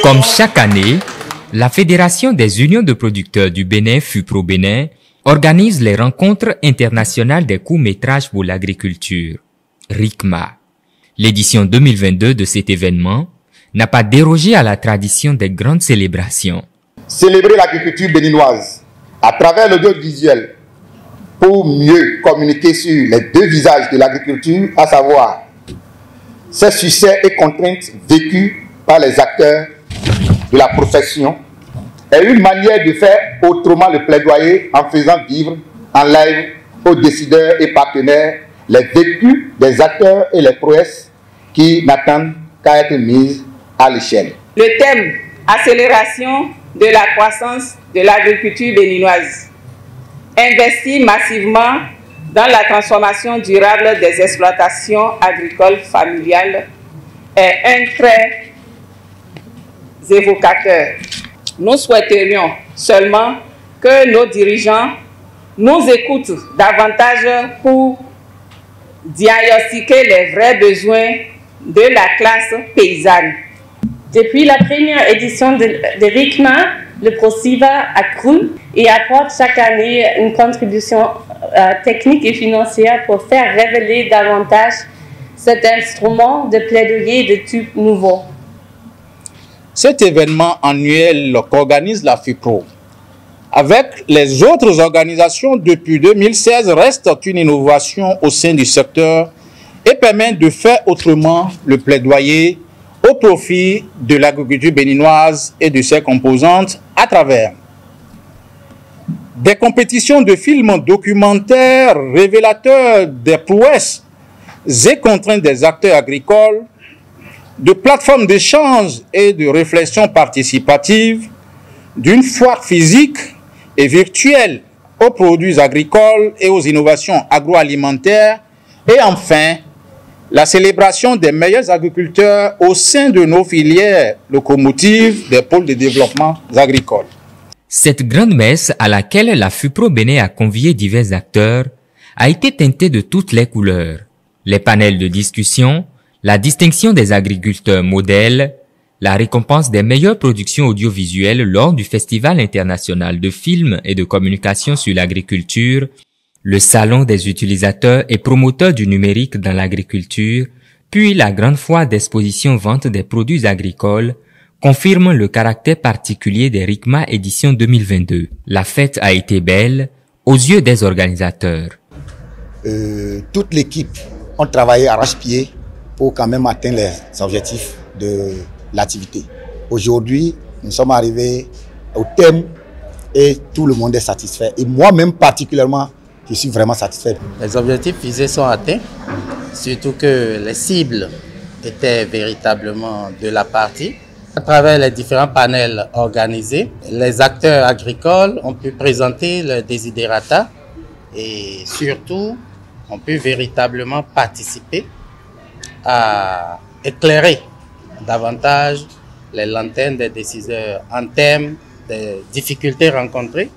Comme chaque année, la Fédération des unions de producteurs du Bénin, FUPRO Bénin, organise les rencontres internationales des courts-métrages pour l'agriculture, RICMA. L'édition 2022 de cet événement n'a pas dérogé à la tradition des grandes célébrations. Célébrer l'agriculture béninoise à travers l'audiovisuel pour mieux communiquer sur les deux visages de l'agriculture, à savoir ses succès et contraintes vécues par les acteurs de la profession, est une manière de faire autrement le plaidoyer en faisant vivre en live aux décideurs et partenaires les vécus des acteurs et les prouesses qui n'attendent qu'à être mises à l'échelle. Le thème « Accélération de la croissance de l'agriculture béninoise » investit massivement dans la transformation durable des exploitations agricoles familiales est un très évocateur. Nous souhaiterions seulement que nos dirigeants nous écoutent davantage pour diagnostiquer les vrais besoins de la classe paysanne. Depuis la première édition de RICMA, le ProSIVA a cru et apporte chaque année une contribution technique et financière pour faire révéler davantage cet instrument de plaidoyer de type nouveau. Cet événement annuel qu'organise la FUPRO, avec les autres organisations depuis 2016, reste une innovation au sein du secteur et permet de faire autrement le plaidoyer au profit de l'agriculture béninoise et de ses composantes à travers des compétitions de films documentaires révélateurs des prouesses et contraintes des acteurs agricoles, de plateformes d'échange et de réflexion participative, d'une foire physique et virtuelle aux produits agricoles et aux innovations agroalimentaires, et enfin, la célébration des meilleurs agriculteurs au sein de nos filières locomotives des pôles de développement agricoles. Cette grande messe à laquelle la FUPRO Bénin a convié divers acteurs a été teintée de toutes les couleurs. Les panels de discussion, la distinction des agriculteurs modèles, la récompense des meilleures productions audiovisuelles lors du Festival international de films et de communication sur l'agriculture, le salon des utilisateurs et promoteurs du numérique dans l'agriculture, puis la grande foire d'exposition vente des produits agricoles, confirment le caractère particulier des RICMA édition 2022. La fête a été belle aux yeux des organisateurs. Toute l'équipe a travaillé arrache-pied pour quand même atteindre les objectifs de l'activité. Aujourd'hui, nous sommes arrivés au thème et tout le monde est satisfait. Et moi-même particulièrement, je suis vraiment satisfait. Les objectifs visés sont atteints, surtout que les cibles étaient véritablement de la partie. À travers les différents panels organisés, les acteurs agricoles ont pu présenter leurs desiderata et surtout ont pu véritablement participer à éclairer davantage les lanternes des décideurs en termes des difficultés rencontrées,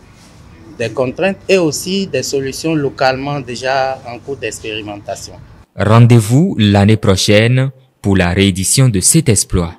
des contraintes et aussi des solutions localement déjà en cours d'expérimentation. Rendez-vous l'année prochaine pour la réédition de cet exploit.